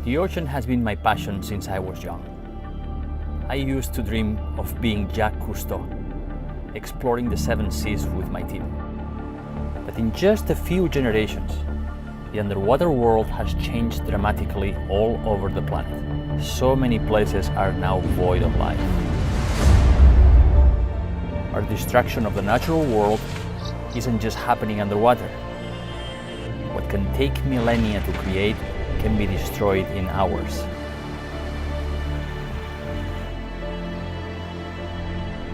The ocean has been my passion since I was young. I used to dream of being Jacques Cousteau, exploring the seven seas with my team. But in just a few generations, the underwater world has changed dramatically all over the planet. So many places are now void of life. Our destruction of the natural world isn't just happening underwater. What can take millennia to create can be destroyed in hours.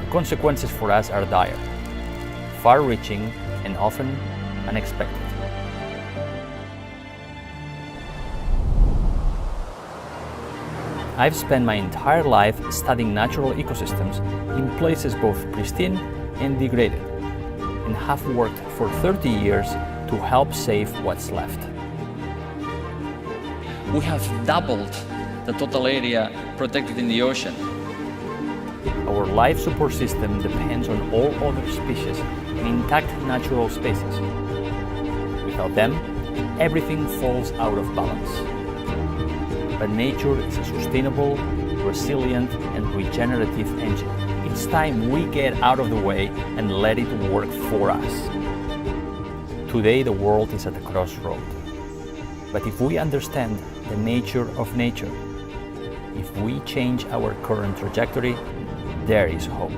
The consequences for us are dire, far-reaching, and often unexpected. I've spent my entire life studying natural ecosystems in places both pristine and degraded, and have worked for 30 years to help save what's left. We have doubled the total area protected in the ocean. Our life support system depends on all other species and intact natural spaces. Without them, everything falls out of balance. But nature is a sustainable, resilient, and regenerative engine. It's time we get out of the way and let it work for us. Today, the world is at a crossroad. But if we understand the nature of nature, if we change our current trajectory, there is hope.